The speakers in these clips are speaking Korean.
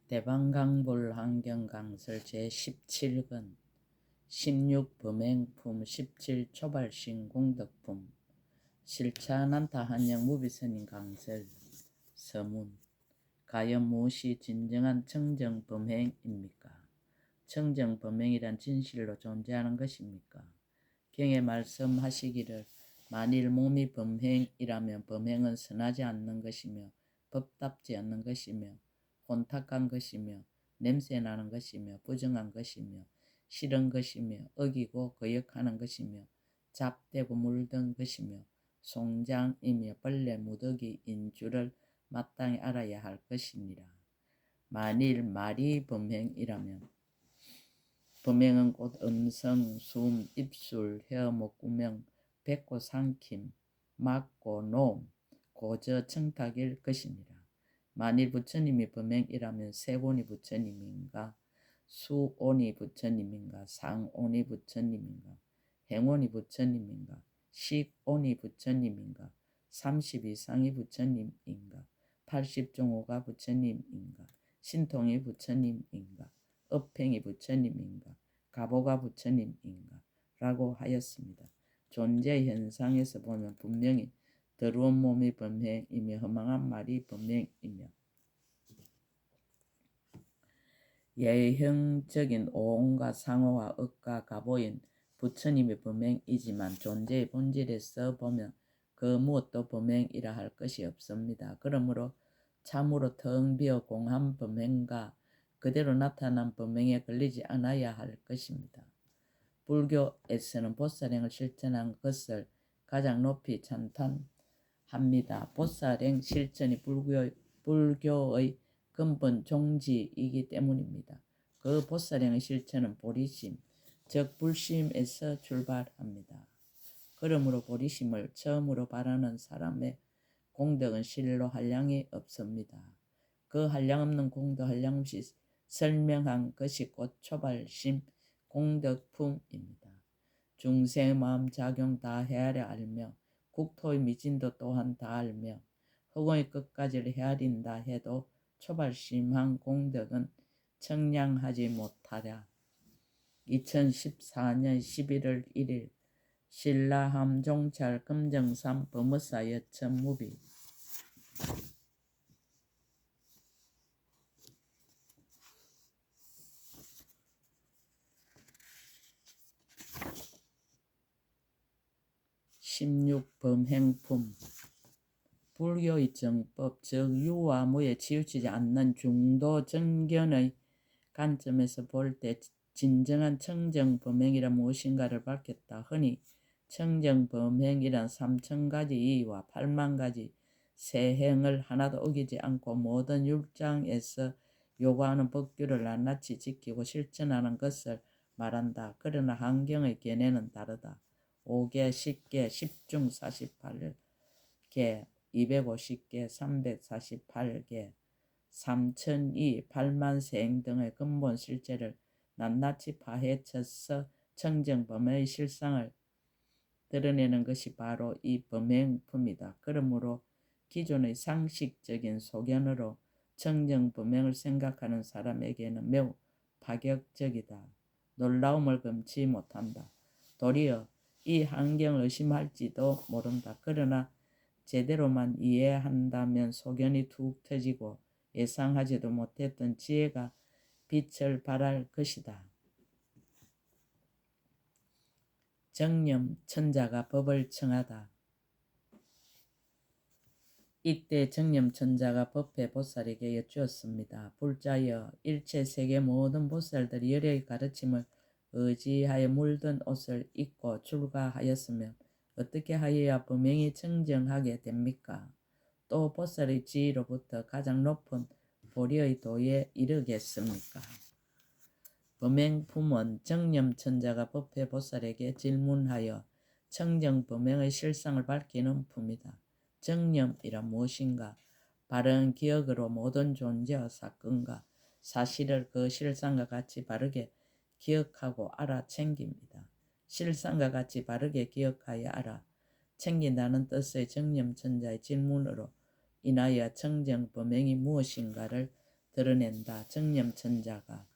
대방강불 환경강설 제17권 16범행품 17초발신 공덕품 실차난타 한영 무비선인 강설 서문 과연 무엇이 진정한 청정범행입니까? 청정범행이란 진실로 존재하는 것입니까? 경에 말씀하시기를 만일 몸이 범행이라면 범행은 선하지 않는 것이며 법답지 않는 것이며 혼탁한 것이며 냄새나는 것이며 부정한 것이며 싫은 것이며 어기고 거역하는 것이며 잡되고 물든 것이며 송장이며 벌레 무더기인 줄을 마땅히 알아야 할 것이니라. 만일 말이 범행이라면 범행은 곧 음성, 숨, 입술, 혀, 목구멍, 뱉고 삼킴, 맞고 노음, 고저, 청탁일 것이니라. 만일 부처님이 범행이라면 세곤이 부처님인가, 수온이 부처님인가, 상온이 부처님인가, 행온이 부처님인가, 식온이 부처님인가, 30 이상이 부처님인가, 80종호가 부처님인가, 신통이 부처님인가, 업행이 부처님인가, 가보가 부처님인가 라고 하였습니다. 존재 현상에서 보면 분명히 더러운 몸이 범행이며 허망한 말이 범행이며 예형적인 오온과 상호와 업과 가보인 부처님의 범행이지만 존재의 본질에서 보면 그 무엇도 범행이라 할 것이 없습니다. 그러므로 참으로 텅 비어 공한 범행과 그대로 나타난 범행에 걸리지 않아야 할 것입니다. 불교에서는 보살행을 실천한 것을 가장 높이 찬탄합니다. 보살행 실천이 불교의 근본 종지이기 때문입니다. 그 보살행의 실천은 보리심, 즉 불심에서 출발합니다. 그러므로 보리심을 처음으로 바라는 사람의 공덕은 실로 한량이 없습니다. 그 한량없는 공덕 한량없이 설명한 것이 곧 초발심 공덕품입니다. 중생의 마음 작용 다 헤아려 알며 국토의 미진도 또한 다 알며 허공의 끝까지를 헤아린다 해도 초발심한 공덕은 청량하지 못하랴. 2014년 11월 1일 신라함 종찰 금정산 범어사 여천 무비 16범행품 불교의 정법 즉 유와 무에 치우치지 않는 중도 정견의 관점에서 볼 때 진정한 청정범행이란 무엇인가를 밝혔다. 흔히 청정범행이란 3000가지 이의와 80,000가지 세행을 하나도 어기지 않고 모든 율장에서 요구하는 법규를 낱낱이 지키고 실천하는 것을 말한다. 그러나 한경의 견해는 다르다. 5개, 10개, 10중 48개, 250개, 348개, 3002, 8만세행 등의 근본 실제를 낱낱이 파헤쳐서 청정범행의 실상을 드러내는 것이 바로 이 범행품이다. 그러므로 기존의 상식적인 소견으로 청정범행을 생각하는 사람에게는 매우 파격적이다. 놀라움을 금치 못한다. 도리어 이 한경을 의심할지도 모른다. 그러나 제대로만 이해한다면 소견이 툭 터지고 예상하지도 못했던 지혜가 빛을 발할 것이다. 정념 천자가 법을 청하다. 이때 정념 천자가 법회 보살에게 여쭈었습니다. 불자여 일체 세계 모든 보살들이 열의 가르침을 의지하여 물든 옷을 입고 출가하였으면 어떻게 하여야 범행이 청정하게 됩니까? 또 보살의 지위로부터 가장 높은 보리의 도에 이르겠습니까? 범행품은 정념천자가 법회 보살에게 질문하여 청정범행의 실상을 밝히는 품이다. 정념이란 무엇인가? 바른 기억으로 모든 존재와 사건과 사실을 그 실상과 같이 바르게 기억하고 알아 챙깁니다. 실상과 같이 바르게 기억하여 알아 챙긴다는 뜻의 정념천자의 질문으로 인하여 청정범행이 무엇인가를 드러낸다. 정념천자가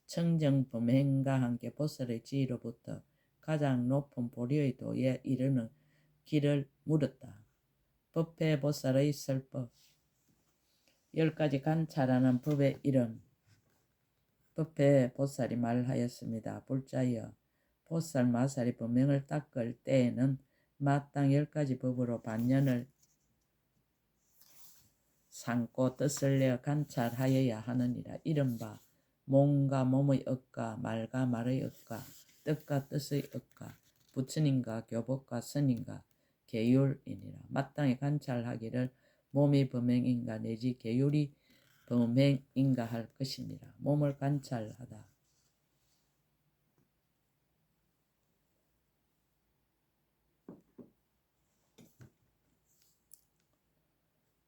청정범행과 함께 보살의 지위로부터 가장 높은 보리의 도에 이르는 길을 물었다. 법회 보살의 설법 10가지 관찰하는 법의 이름. 법회 보살이 말하였습니다. 불자여 보살 마살이 범행을 닦을 때에는 마땅 10가지 법으로 반년을 삼고 뜻을 내어 관찰하여야 하느니라. 이른바 몸과 몸의 억과 말과 말의 억과 뜻과 뜻의 억과 부처님과 교법과 스님과 계율이니라. 마땅히 관찰하기를 몸이 범행인가 내지 계율이 범행인가 할 것이니라. 몸을 관찰하다.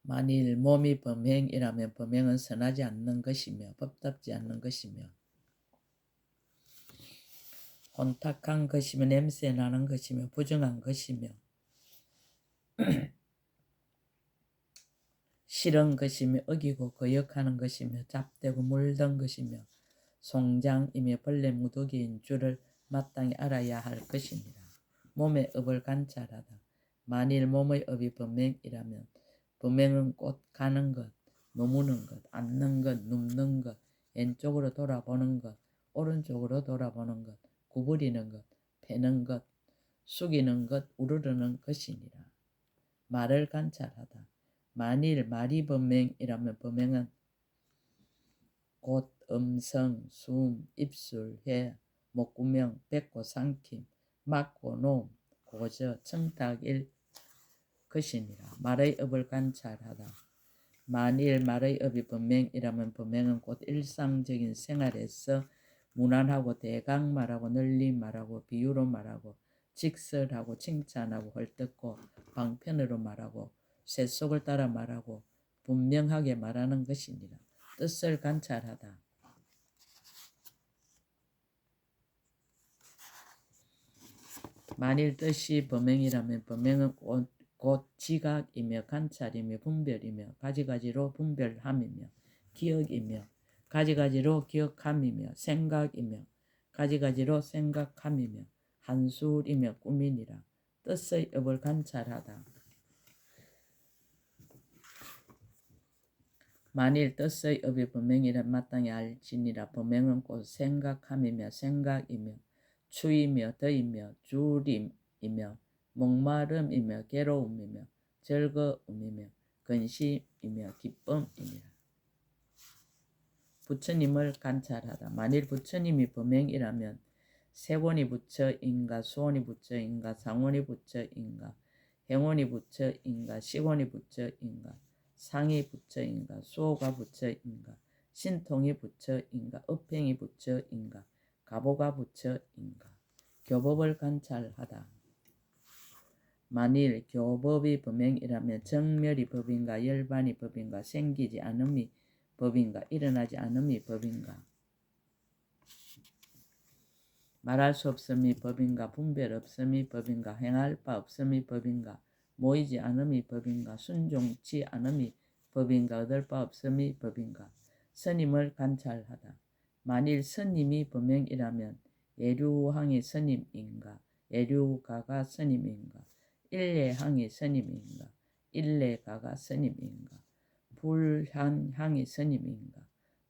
만일 몸이 범행이라면 범행은 선하지 않는 것이며 법답지 않는 것이며 혼탁한 것이며 냄새나는 것이며 부정한 것이며 싫은 것이며 어기고 거역하는 것이며 잡되고 물든 것이며 송장이며 벌레 무더기인 줄을 마땅히 알아야 할 것입니다. 몸의 업을 관찰하다. 만일 몸의 업이 범행이라면 범행은 곧 가는 것, 머무는 것, 앉는 것, 눕는 것, 왼쪽으로 돌아보는 것, 오른쪽으로 돌아보는 것, 구부리는 것, 패는 것, 숙이는 것, 우르르는 것이니라. 말을 관찰하다. 만일 말이 범행이라면 범행은 곧 음성, 숨, 입술, 해, 목구멍, 뱉고 삼킴, 막고 놓음, 고저, 청탁일 것이니라. 말의 업을 관찰하다. 만일 말의 업이 범행이라면 범행은 곧 일상적인 생활에서 무난하고 대강 말하고 널리 말하고 비유로 말하고 직설하고 칭찬하고 헐뜯고 방편으로 말하고 쇠속을 따라 말하고 분명하게 말하는 것이니라. 뜻을 관찰하다. 만일 뜻이 범행이라면 범행은 곧 지각이며 관찰이며 분별이며 가지가지로 분별함이며 기억이며 가지가지로 기억함이며 생각이며 가지가지로 생각함이며 한술이며 꿈이니라. 뜻의 업을 관찰하다. 만일 뜻의 업이 범행이라 마땅히 알지니라. 범행은 곧 생각함이며 생각이며 추이며 더이며 줄임이며 목마름이며 괴로움이며 즐거움이며 근심이며 기쁨이니라. 부처님을 관찰하다. 만일 부처님이 범행이라면 세원이 부처인가 수원이 부처인가 상원이 부처인가 행원이 부처인가 시원이 부처인가 상이 부처인가 수호가 부처인가 신통이 부처인가 업행이 부처인가 가보가 부처인가. 교법을 관찰하다. 만일 교법이 범행이라면 정멸이 법인가 열반이 법인가 생기지 않음이 법인가 일어나지 않음이 법인가 말할 수 없음이 법인가 분별 없음이 법인가 행할 바 없음이 법인가 모이지 않음이 법인가 순종치 않음이 법인가 얻을 바 없음이 법인가. 스님을 관찰하다. 만일 스님이 범행이라면 예류항이 스님인가 예류가가 스님인가 일례항이 스님인가 일례가가 스님인가 불한향이 스님인가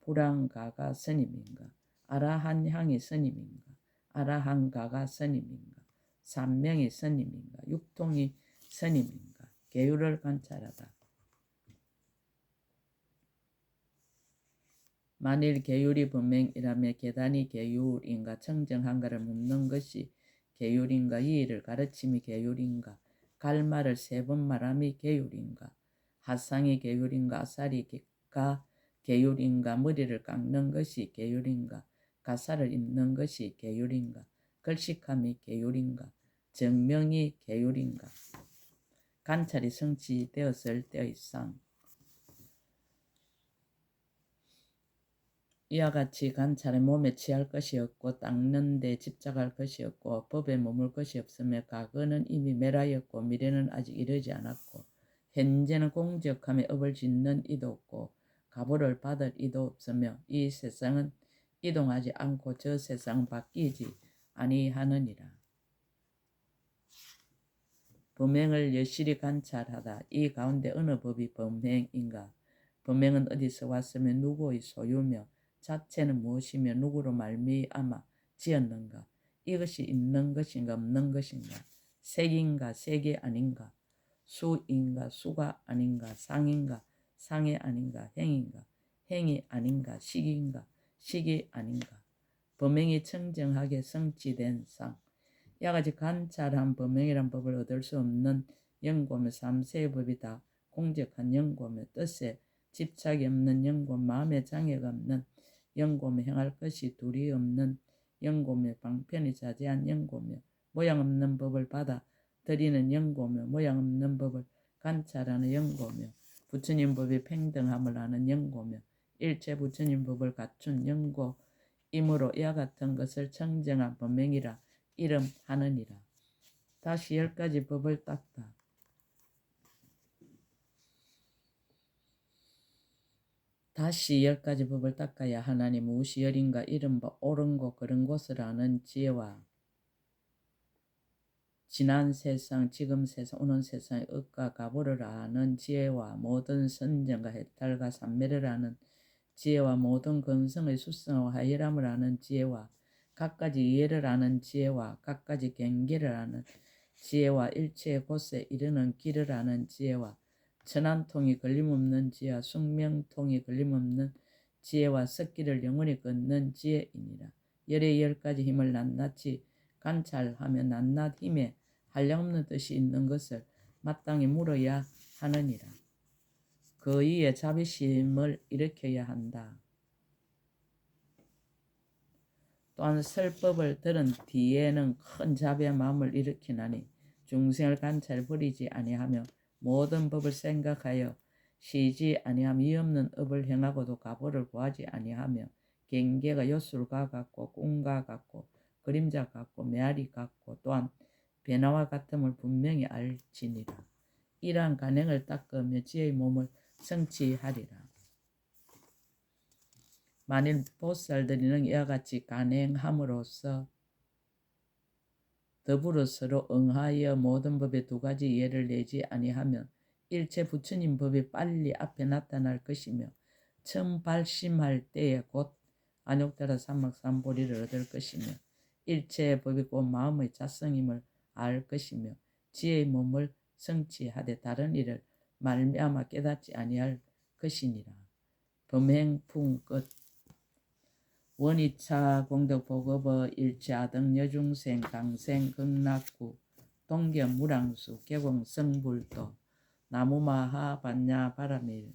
불한가가 스님인가 아라한향이 스님인가 아라한가가 스님인가 삼명이 스님인가 육통이 스님인가. 계율을 관찰하다. 만일 계율이 범행이라면 계단이 계율인가 청정한가를 묻는 것이 계율인가 이의를 가르침이 계율인가 갈말을 3번 말함이 계율인가 하상이 계율인가 아사리가 계율인가 머리를 깎는 것이 계율인가 가사를 입는 것이 계율인가 걸식함이 계율인가 정명이 계율인가. 관찰이 성취되었을 때의 상. 이와 같이 관찰에 몸에 취할 것이 없고 닦는 데 집착할 것이 없고 법에 머물 것이 없으며 과거는 이미 멸하였고 미래는 아직 이르지 않았고 현재는 공적함에 업을 짓는 이도 없고 가보를 받을 이도 없으며 이 세상은 이동하지 않고 저 세상은 바뀌지 아니하느니라. 범행을 여실히 관찰하다. 이 가운데 어느 법이 범행인가? 범행은 어디서 왔으며 누구의 소유며 자체는 무엇이며 누구로 말미암아 지었는가? 이것이 있는 것인가 없는 것인가? 색인가 색이 아닌가? 수인가 수가 아닌가? 상인가 상이 아닌가? 행인가 행이 아닌가? 식인가 식이 아닌가? 범행이 청정하게 성취된 상. 이와같이 관찰한 범행이란 법을 얻을 수 없는 연고며 삼세의 법이 다 공적한 연고며 뜻에 집착이 없는 연고, 마음의 장애가 없는 연고며 행할 것이 둘이 없는 연고며 방편이 자제한 연고며 모양 없는 법을 받아들이는 연고며 모양 없는 법을 관찰하는 연고며 부처님 법이 평등함을 아는 연고며 일체 부처님 법을 갖춘 연고이므로 이와 같은 것을 청정한 범행이라 이름하느니라. 다시 10가지 법을 닦다. 다시 10가지 법을 닦아야 하나니 무엇이 열인가? 이른바 옳은 곳 그른 곳을 아는 지혜와 지난 세상 지금 세상 오는 세상의 업과 가보를 아는 지혜와 모든 선정과 해탈과 삼매를 아는 지혜와 모든 근성의 수성과 하열함을 아는 지혜와 각가지 이해를 아는 지혜와 각가지 경계를 아는 지혜와 일체의 곳에 이르는 길을 아는 지혜와 천안통이 걸림없는 지혜와 숙명통이 걸림없는 지혜와 석기를 영원히 걷는 지혜이니라. 열의 10가지 힘을 낱낱이 관찰하며 낱낱 힘에 한량없는 뜻이 있는 것을 마땅히 물어야 하느니라. 그 위에 자비심을 일으켜야 한다. 또한 설법을 들은 뒤에는 큰 자비의 마음을 일으키나니 중생을 관찰 버리지 아니하며 모든 법을 생각하여 쉬지 아니하며 이 없는 업을 행하고도 가보를 구하지 아니하며 경계가 요술과 같고 꿈과 같고 그림자 같고 메아리 같고 또한 변화와 같음을 분명히 알지니라. 이러한 간행을 닦으며 지혜의 몸을 성취하리라. 만일 보살들이 는 이와 같이 간행함으로써 더불어 서로 응하여 모든 법의 2가지 예를 내지 아니하면 일체 부처님 법이 빨리 앞에 나타날 것이며 처음 발심할 때에 곧 안욕대라 삼막삼보리를 얻을 것이며 일체의 법이 곧 마음의 자성임을 알 것이며 지혜의 몸을 성취하되 다른 일을 말미암아 깨닫지 아니할 것이니라. 범행풍 끝. 원이차 공덕보급어 일체 아등 여중생 강생 극락구 동겸 무랑수 개공 성불도 나무마하 반야 바라밀